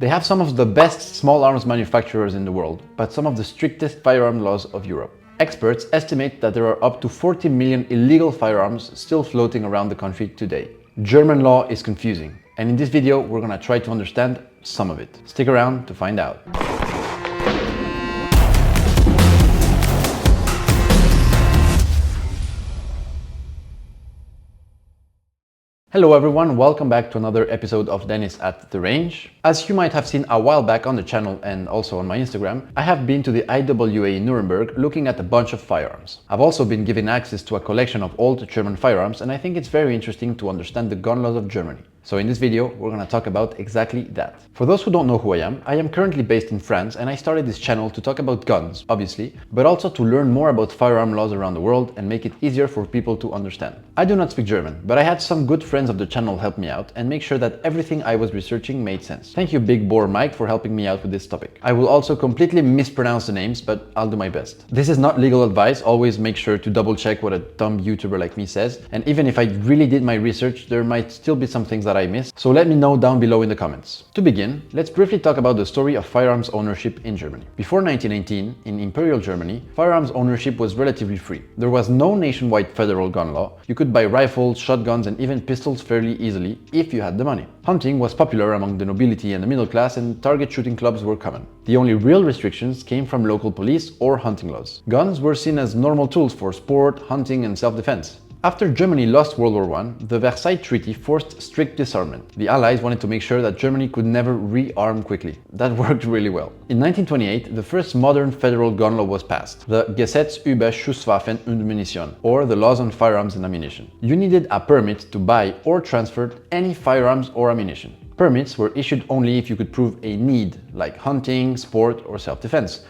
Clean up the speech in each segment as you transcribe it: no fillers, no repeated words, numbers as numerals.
They have some of the best small arms manufacturers in the world, but some of the strictest firearm laws of Europe. Experts estimate that there are up to 40 million illegal firearms still floating around the country today. German law is confusing, and in this video we're gonna try to understand some of it. Stick around to find out. Hello everyone, welcome back to another episode of Dennis at the Range. As you might have seen a while back on the channel and also on my Instagram, I have been to the IWA in Nuremberg looking at a bunch of firearms. I've also been given access to a collection of old German firearms, and I think it's very interesting to understand the gun laws of Germany. So in this video, we're gonna talk about exactly that. For those who don't know who I am currently based in France, and I started this channel to talk about guns, obviously, but also to learn more about firearm laws around the world and make it easier for people to understand. I do not speak German, but I had some good friends of the channel help me out and make sure that everything I was researching made sense. Thank you Big Boar Mike for helping me out with this topic. I will also completely mispronounce the names, but I'll do my best. This is not legal advice, always make sure to double check what a dumb YouTuber like me says, and even if I really did my research, there might still be some things that I missed, so let me know down below in the comments. To begin, let's briefly talk about the story of firearms ownership in Germany. Before 1918, in Imperial Germany, firearms ownership was relatively free. There was no nationwide federal gun law. You could buy rifles, shotguns, and even pistols fairly easily if you had the money. Hunting was popular among the nobility and the middle class, and target shooting clubs were common. The only real restrictions came from local police or hunting laws. Guns were seen as normal tools for sport, hunting, and self-defense. After Germany lost World War I, the Versailles Treaty forced strict disarmament. The Allies wanted to make sure that Germany could never rearm quickly. That worked really well. In 1928, the first modern federal gun law was passed, the Gesetz über Schusswaffen und Munition, or the Laws on Firearms and Ammunition. You needed a permit to buy or transfer any firearms or ammunition. Permits were issued only if you could prove a need, like hunting, sport, or self-defense.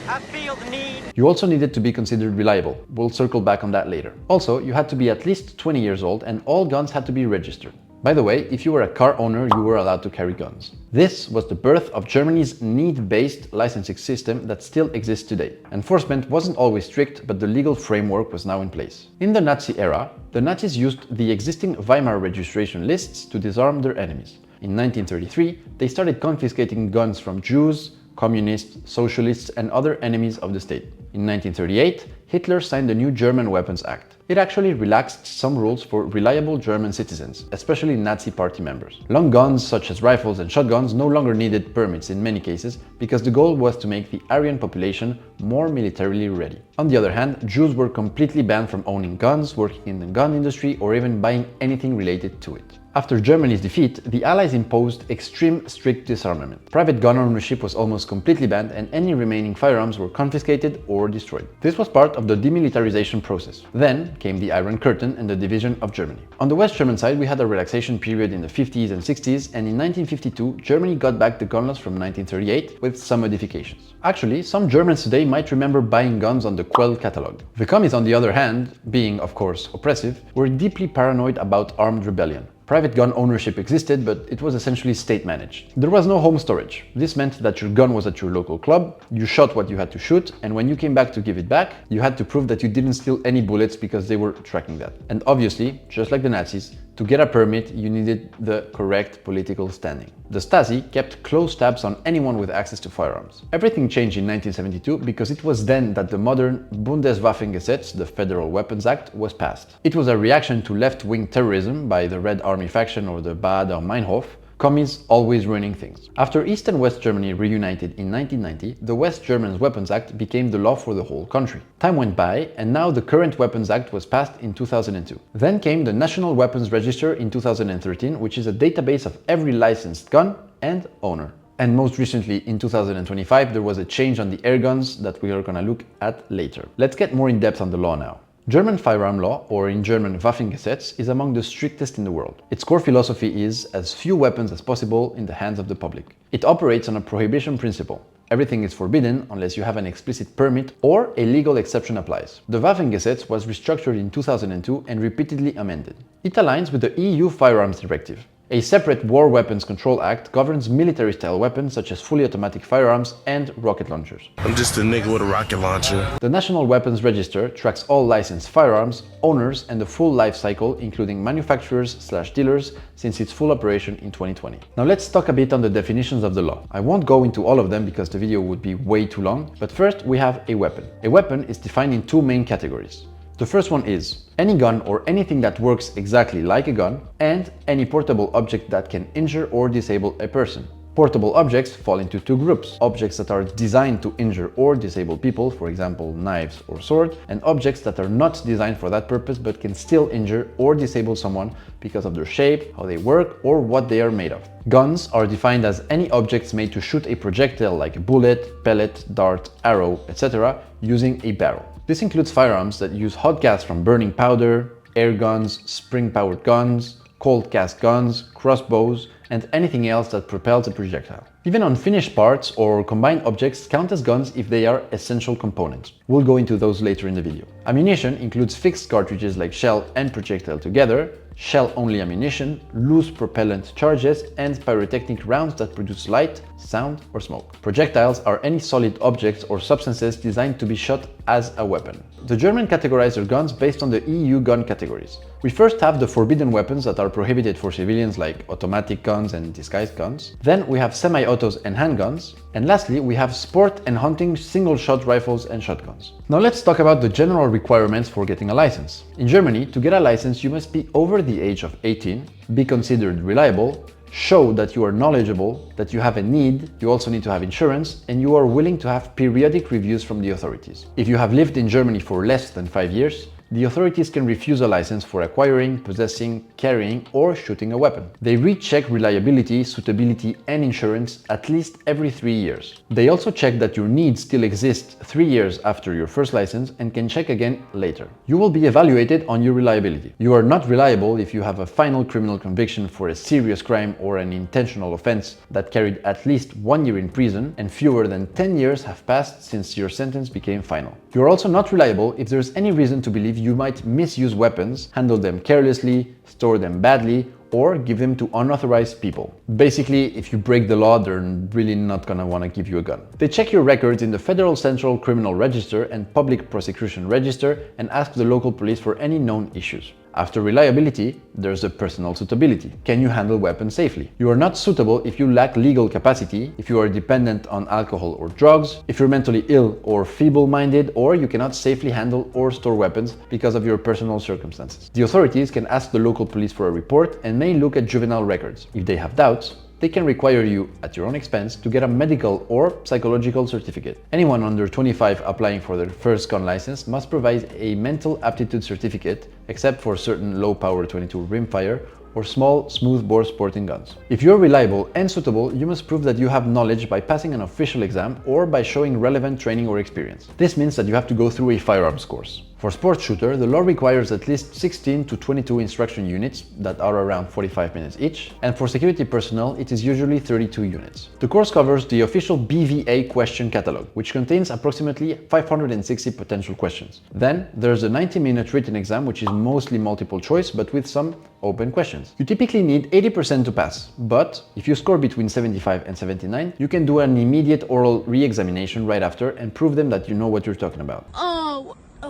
I feel the need. You also needed to be considered reliable. We'll circle back on that later. Also, you had to be at least 20 years old and all guns had to be registered. By the way, if you were a car owner, you were allowed to carry guns. This was the birth of Germany's need-based licensing system that still exists today. Enforcement wasn't always strict, but the legal framework was now in place. In the Nazi era, the Nazis used the existing Weimar registration lists to disarm their enemies. In 1933, they started confiscating guns from Jews, communists, socialists, and other enemies of the state. In 1938, Hitler signed the new German Weapons Act. It actually relaxed some rules for reliable German citizens, especially Nazi party members. Long guns such as rifles and shotguns no longer needed permits in many cases because the goal was to make the Aryan population more militarily ready. On the other hand, Jews were completely banned from owning guns, working in the gun industry, or even buying anything related to it. After Germany's defeat, the Allies imposed extreme strict disarmament. Private gun ownership was almost completely banned and any remaining firearms were confiscated or destroyed. This was part of the demilitarization process. Then came the Iron Curtain and the division of Germany. On the West German side, we had a relaxation period in the 50s and 60s, and in 1952, Germany got back the gun laws from 1938 with some modifications. Actually, some Germans today might remember buying guns on the Quell catalog. The commies, on the other hand, being of course oppressive, were deeply paranoid about armed rebellion. Private gun ownership existed, but it was essentially state-managed. There was no home storage. This meant that your gun was at your local club, you shot what you had to shoot, and when you came back to give it back, you had to prove that you didn't steal any bullets because they were tracking that. And obviously, just like the Nazis, to get a permit, you needed the correct political standing. The Stasi kept close tabs on anyone with access to firearms. Everything changed in 1972 because it was then that the modern Waffengesetz, the Federal Weapons Act, was passed. It was a reaction to left-wing terrorism by the Red Army faction or the Baader Meinhof, commies always ruining things. After East and West Germany reunited in 1990, the West Germans Weapons Act became the law for the whole country. Time went by, and now the current Weapons Act was passed in 2002. Then came the National Weapons Register in 2013, which is a database of every licensed gun and owner. And most recently, in 2025, there was a change on the air guns that we are gonna look at later. Let's get more in depth on the law now. German firearm law, or in German Waffengesetz, is among the strictest in the world. Its core philosophy is as few weapons as possible in the hands of the public. It operates on a prohibition principle. Everything is forbidden unless you have an explicit permit or a legal exception applies. The Waffengesetz was restructured in 2002 and repeatedly amended. It aligns with the EU Firearms Directive. A separate War Weapons Control Act governs military-style weapons such as fully automatic firearms and rocket launchers. I'm just a nigga with a rocket launcher. The National Weapons Register tracks all licensed firearms, owners, and the full life cycle, including manufacturers/dealers, since its full operation in 2020. Now let's talk a bit on the definitions of the law. I won't go into all of them because the video would be way too long, but first we have a weapon. A weapon is defined in two main categories. The first one is any gun or anything that works exactly like a gun, and any portable object that can injure or disable a person. Portable objects fall into two groups: objects that are designed to injure or disable people, for example knives or sword, and objects that are not designed for that purpose but can still injure or disable someone because of their shape, how they work, or what they are made of. Guns are defined as any objects made to shoot a projectile like a bullet, pellet, dart, arrow, etc. using a barrel. This includes firearms that use hot gas from burning powder, air guns, spring-powered guns, cold cast guns, crossbows, and anything else that propels a projectile. Even unfinished parts or combined objects count as guns if they are essential components. We'll go into those later in the video. Ammunition includes fixed cartridges like shell and projectile together, shell-only ammunition, loose propellant charges, and pyrotechnic rounds that produce light, sound, or smoke. Projectiles are any solid objects or substances designed to be shot as a weapon. The German categorized their guns based on the EU gun categories. We first have the forbidden weapons that are prohibited for civilians like automatic guns and disguised guns. Then we have semi-autos and handguns. And lastly, we have sport and hunting single-shot rifles and shotguns. Now let's talk about the general requirements for getting a license. In Germany, to get a license, you must be over the age of 18, be considered reliable, show that you are knowledgeable, that you have a need, you also need to have insurance, and you are willing to have periodic reviews from the authorities. If you have lived in Germany for less than 5 years, the authorities can refuse a license for acquiring, possessing, carrying, or shooting a weapon. They recheck reliability, suitability, and insurance at least every 3 years. They also check that your needs still exist 3 years after your first license and can check again later. You will be evaluated on your reliability. You are not reliable if you have a final criminal conviction for a serious crime or an intentional offense that carried at least 1 year in prison and fewer than 10 years have passed since your sentence became final. You are also not reliable if there is any reason to believe you might misuse weapons, handle them carelessly, store them badly, or give them to unauthorized people. Basically, if you break the law, they're really not gonna wanna give you a gun. They check your records in the Federal Central Criminal Register and Public Prosecution Register and ask the local police for any known issues. After reliability, there's the personal suitability. Can you handle weapons safely? You are not suitable if you lack legal capacity, if you are dependent on alcohol or drugs, if you're mentally ill or feeble-minded, or you cannot safely handle or store weapons because of your personal circumstances. The authorities can ask the local police for a report and may look at juvenile records. If they have doubts, they can require you, at your own expense, to get a medical or psychological certificate. Anyone under 25 applying for their first gun license must provide a mental aptitude certificate, except for certain low-power 22 rimfire or small, smoothbore sporting guns. If you're reliable and suitable, you must prove that you have knowledge by passing an official exam or by showing relevant training or experience. This means that you have to go through a firearms course. For sports shooter, the law requires at least 16 to 22 instruction units that are around 45 minutes each, and for security personnel, it is usually 32 units. The course covers the official BVA question catalog, which contains approximately 560 potential questions. Then, there's a 90-minute written exam, which is mostly multiple choice, but with some open questions. You typically need 80% to pass, but if you score between 75 and 79, you can do an immediate oral re-examination right after and prove them that you know what you're talking about.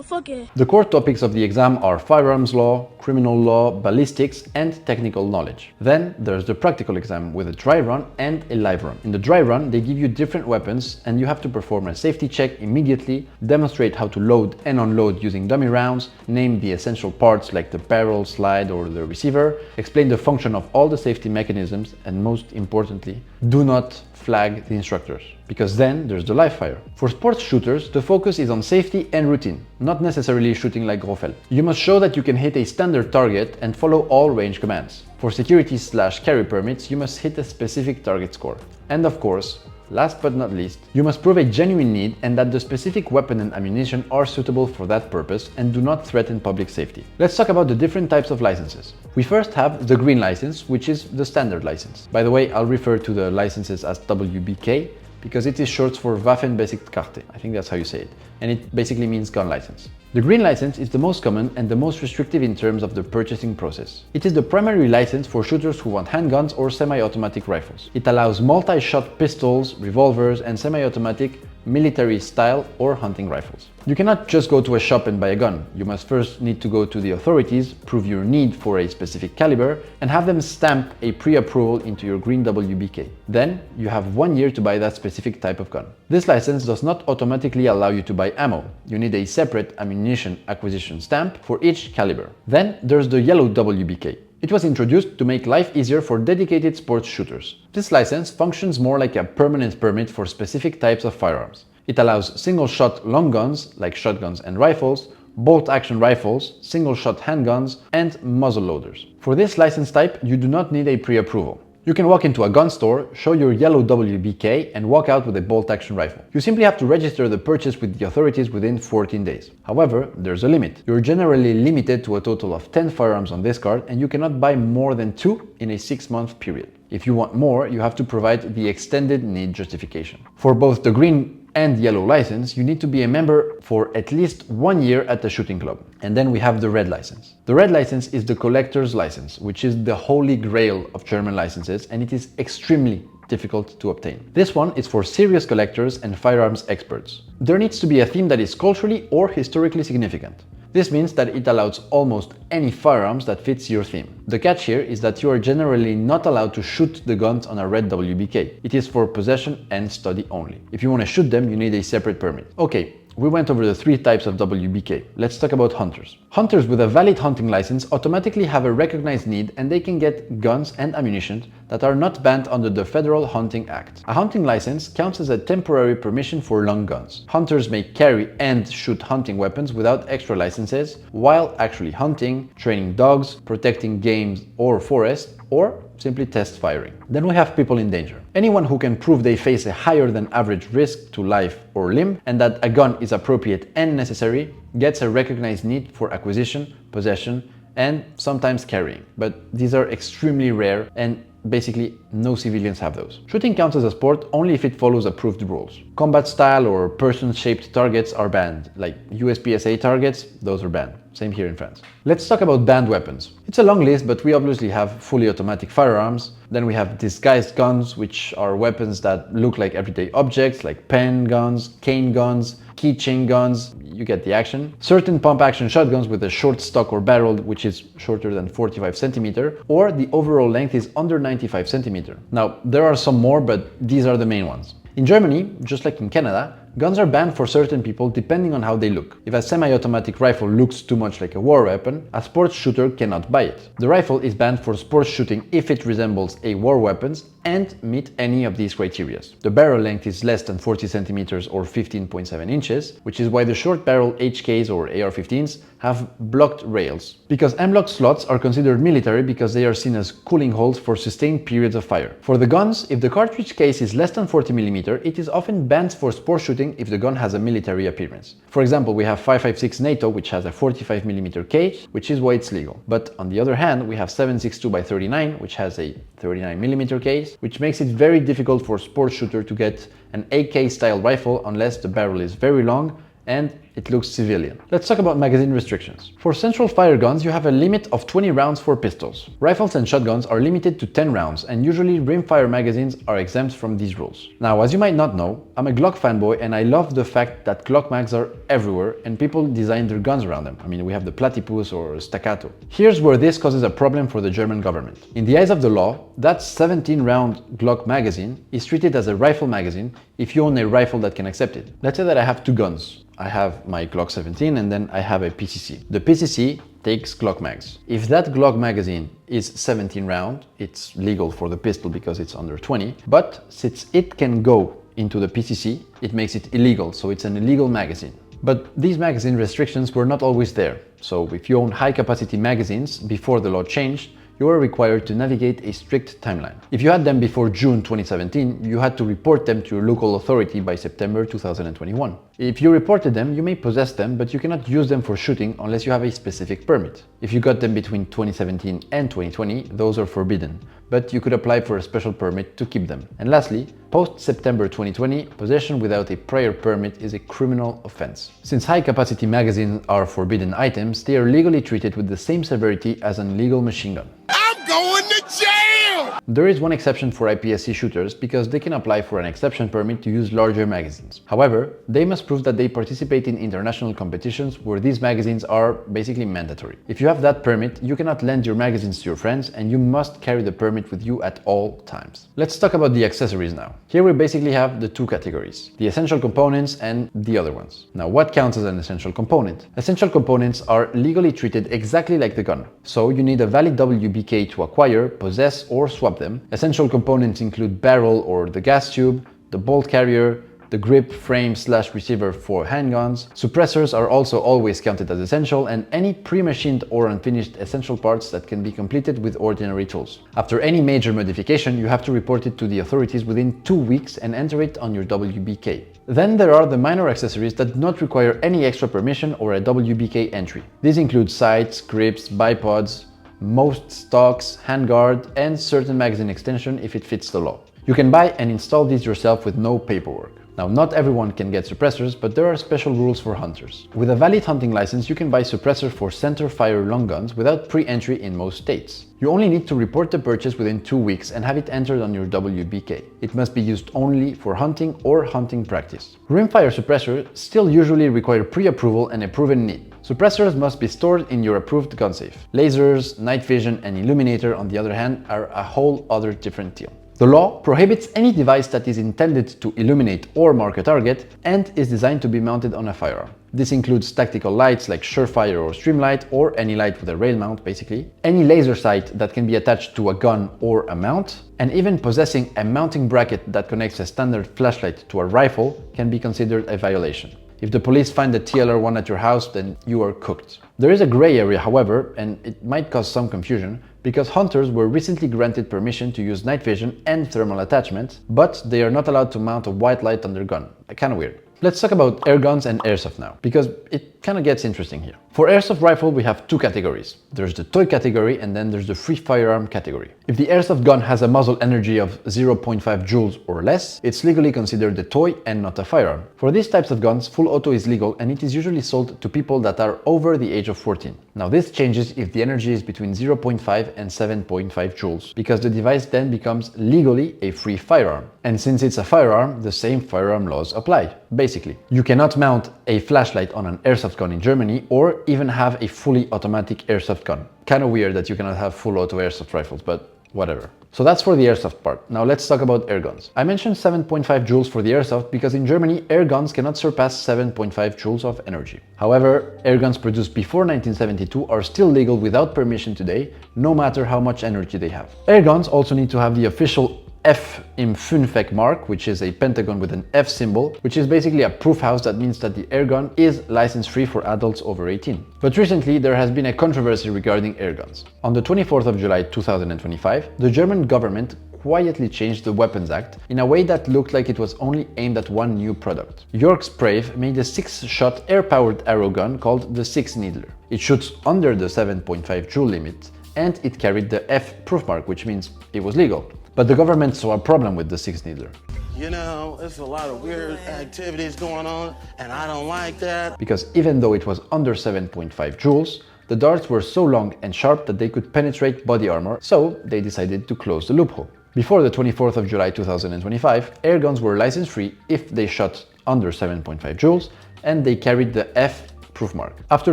Fuck it. The core topics of the exam are firearms law, criminal law, ballistics, and technical knowledge. Then there's the practical exam with a dry run and a live run. In the dry run, they give you different weapons and you have to perform a safety check immediately, demonstrate how to load and unload using dummy rounds, name the essential parts like the barrel, slide, or the receiver, explain the function of all the safety mechanisms, and most importantly, do not flag the instructors, because then there's the live fire. For sports shooters, the focus is on safety and routine, not necessarily shooting like Grofel. You must show that you can hit a standard target and follow all range commands. For security/carry permits, you must hit a specific target score. And of course, last but not least, you must prove a genuine need and that the specific weapon and ammunition are suitable for that purpose and do not threaten public safety. Let's talk about the different types of licenses. We first have the green license, which is the standard license. By the way, I'll refer to the licenses as WBK because it is short for Waffengesetz. I think that's how you say it. And it basically means gun license. The green license is the most common and the most restrictive in terms of the purchasing process. It is the primary license for shooters who want handguns or semi-automatic rifles. It allows multi-shot pistols, revolvers, and semi-automatic military style or hunting rifles. You cannot just go to a shop and buy a gun. You must first need to go to the authorities, prove your need for a specific caliber, and have them stamp a pre-approval into your green WBK. Then you have 1 year to buy that specific type of gun. This license does not automatically allow you to buy ammo. You need a separate ammunition acquisition stamp for each caliber. Then there's the yellow WBK. It was introduced to make life easier for dedicated sports shooters. This license functions more like a permanent permit for specific types of firearms. It allows single-shot long guns, like shotguns and rifles, bolt-action rifles, single-shot handguns, and muzzle loaders. For this license type, you do not need a pre-approval. You can walk into a gun store, show your yellow WBK, and walk out with a bolt-action rifle. You simply have to register the purchase with the authorities within 14 days. However, there's a limit. You're generally limited to a total of 10 firearms on this card, and you cannot buy more than 2 in a 6-month period. If you want more, you have to provide the extended need justification. For both the green and yellow license, you need to be a member for at least 1 year at the shooting club. And then we have the red license. The red license is the collector's license, which is the holy grail of German licenses, and it is extremely difficult to obtain. This one is for serious collectors and firearms experts. There needs to be a theme that is culturally or historically significant. This means that it allows almost any firearms that fits your theme. The catch here is that you are generally not allowed to shoot the guns on a red WBK. It is for possession and study only. If you want to shoot them, you need a separate permit. Okay, we went over the 3 types of WBK. Let's talk about hunters. Hunters with a valid hunting license automatically have a recognized need, and they can get guns and ammunition that are not banned under the Federal Hunting Act. A hunting license counts as a temporary permission for long guns. Hunters may carry and shoot hunting weapons without extra licenses while actually hunting, training dogs, protecting game or forest, or simply test firing. Then we have people in danger. Anyone who can prove they face a higher than average risk to life or limb and that a gun is appropriate and necessary gets a recognized need for acquisition, possession, and sometimes carrying. But these are extremely rare, and basically no civilians have those. Shooting counts as a sport only if it follows approved rules. Combat style or person-shaped targets are banned, like USPSA targets, those are banned. Same here in France. Let's talk about banned weapons. It's a long list, but we obviously have fully automatic firearms. Then we have disguised guns, which are weapons that look like everyday objects, like pen guns, cane guns, keychain guns. You get the action. Certain pump-action shotguns with a short stock or barrel, which is shorter than 45 centimeter, or the overall length is under 95 centimeter. Now, there are some more, but these are the main ones. In Germany, just like in Canada, guns are banned for certain people depending on how they look. If a semi-automatic rifle looks too much like a war weapon, a sports shooter cannot buy it. The rifle is banned for sports shooting if it resembles a war weapon and meet any of these criteria. The barrel length is less than 40 centimeters or 15.7 inches, which is why the short barrel HKs or AR-15s have blocked rails. Because M-lock slots are considered military because they are seen as cooling holes for sustained periods of fire. For the guns, if the cartridge case is less than 40 mm, it is often banned for sports shooting if the gun has a military appearance. For example, we have 5.56 NATO, which has a 45 mm case, which is why it's legal. But on the other hand, we have 7.62 by 39, which has a 39 mm case, which makes it very difficult for a sports shooter to get an AK style rifle unless the barrel is very long and it looks civilian. Let's talk about magazine restrictions. For central fire guns, you have a limit of 20 rounds for pistols. Rifles and shotguns are limited to 10 rounds, and usually rimfire magazines are exempt from these rules. Now, as you might not know, I'm a Glock fanboy, and I love the fact that Glock mags are everywhere and people design their guns around them. I mean, we have the Platypus or Staccato. Here's where this causes a problem for the German government. In the eyes of the law, that 17-round Glock magazine is treated as a rifle magazine if you own a rifle that can accept it. Let's say that I have 2 guns. I have my Glock 17 and then I have a PCC. The PCC takes Glock mags. If that Glock magazine is 17 round, it's legal for the pistol because it's under 20, but since it can go into the PCC, it makes it illegal, so it's an illegal magazine. But these magazine restrictions were not always there. So if you own high capacity magazines before the law changed, you are required to navigate a strict timeline. If you had them before June 2017, you had to report them to your local authority by September 2021. If you reported them, you may possess them, but you cannot use them for shooting unless you have a specific permit. If you got them between 2017 and 2020, those are forbidden. but you could apply for a special permit to keep them. And lastly, post-September 2020, possession without a prior permit is a criminal offense. Since high-capacity magazines are forbidden items, they are legally treated with the same severity as an illegal machine gun. I'm going to jail! There is one exception for IPSC shooters because they can apply for an exception permit to use larger magazines. However, they must prove that they participate in international competitions where these magazines are basically mandatory. If you have that permit, you cannot lend your magazines to your friends and you must carry the permit with you at all times. Let's talk about the accessories now. Here we basically have the two categories, the essential components and the other ones. Now, what counts as an essential component? Essential components are legally treated exactly like the gun. So you need a valid WBK to acquire, possess, or swap them. Essential components include barrel or the gas tube, the bolt carrier, the grip, frame / receiver for handguns. Suppressors are also always counted as essential, and any pre-machined or unfinished essential parts that can be completed with ordinary tools. After any major modification, you have to report it to the authorities within 2 weeks and enter it on your WBK. Then there are the minor accessories that do not require any extra permission or a WBK entry. These include sights, grips, bipods, most stocks, handguard, and certain magazine extension if it fits the law. You can buy and install these yourself with no paperwork. Now, not everyone can get suppressors, but there are special rules for hunters. With a valid hunting license, you can buy suppressor for center fire long guns without pre-entry in most states. You only need to report the purchase within 2 weeks and have it entered on your WBK. It must be used only for hunting or hunting practice. Rimfire suppressors still usually require pre-approval and a proven need. Suppressors must be stored in your approved gun safe. Lasers, night vision, and illuminator, on the other hand, are a whole other different deal. The law prohibits any device that is intended to illuminate or mark a target and is designed to be mounted on a firearm. This includes tactical lights like Surefire or Streamlight, or any light with a rail mount basically, any laser sight that can be attached to a gun or a mount, and even possessing a mounting bracket that connects a standard flashlight to a rifle can be considered a violation. If the police find the TLR1 at your house, then you are cooked. There is a gray area, however, and it might cause some confusion, because hunters were recently granted permission to use night vision and thermal attachment, but they are not allowed to mount a white light on their gun. Kinda weird. Let's talk about air guns and airsoft now, because it kind of gets interesting here. For airsoft rifle, we have two categories. There's the toy category and then there's the free firearm category. If the airsoft gun has a muzzle energy of 0.5 joules or less, it's legally considered a toy and not a firearm. For these types of guns, full auto is legal and it is usually sold to people that are over the age of 14. Now this changes if the energy is between 0.5 and 7.5 joules, because the device then becomes legally a free firearm. And since it's a firearm, the same firearm laws apply. Basically, you cannot mount a flashlight on an airsoft gun in Germany or even have a fully automatic airsoft gun. Kind of weird that you cannot have full auto airsoft rifles, but whatever. So that's for the airsoft part. Now let's talk about air guns. I mentioned 7.5 joules for the airsoft because in Germany, air guns cannot surpass 7.5 joules of energy. However, air guns produced before 1972 are still legal without permission today, no matter how much energy they have. Air guns also need to have the official F im Fünfeck mark, which is a pentagon with an F symbol, which is basically a proof house that means that the airgun is license-free for adults over 18. But recently there has been a controversy regarding airguns. On the 24th of July 2025, the German government quietly changed the Weapons Act in a way that looked like it was only aimed at one new product. York's Brave made a 6-shot air-powered arrow gun called the Six Needler. It shoots under the 7.5 joule limit and it carried the F proof mark, which means it was legal. But the government saw a problem with the Six Needler. You know, there's a lot of weird activities going on, and I don't like that. Because even though it was under 7.5 joules, the darts were so long and sharp that they could penetrate body armor, so they decided to close the loophole. Before the 24th of July 2025, airguns were license-free if they shot under 7.5 joules and they carried the F proof mark. After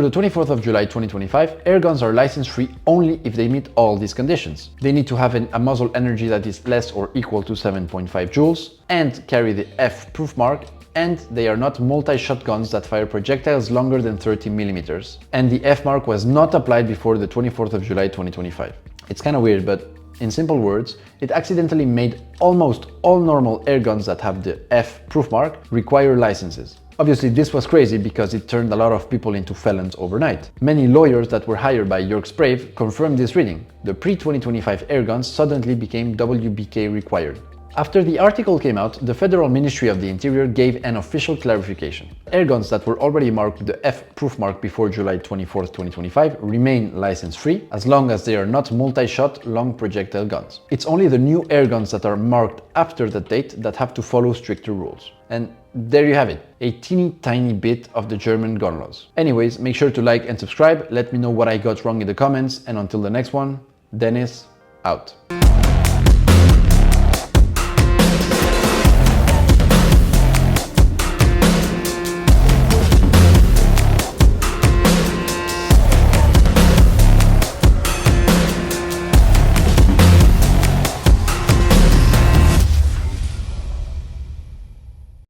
the 24th of July 2025, airguns are license-free only if they meet all these conditions. They need to have a muzzle energy that is less or equal to 7.5 joules and carry the F proof mark, and they are not multi-shot guns that fire projectiles longer than 30 millimeters. And the F mark was not applied before the 24th of July 2025. It's kind of weird, but in simple words, it accidentally made almost all normal airguns that have the F proof mark require licenses. Obviously, this was crazy because it turned a lot of people into felons overnight. Many lawyers that were hired by York's Brave confirmed this reading. The pre-2025 airguns suddenly became WBK required. After the article came out, the Federal Ministry of the Interior gave an official clarification. Airguns that were already marked with the F proof mark before July 24, 2025 remain license-free as long as they are not multi-shot long projectile guns. It's only the new airguns that are marked after that date that have to follow stricter rules. And there you have it, a teeny tiny bit of the German gun laws. Anyways, make sure to like and subscribe, let me know what I got wrong in the comments, and until the next one, Dennis, out.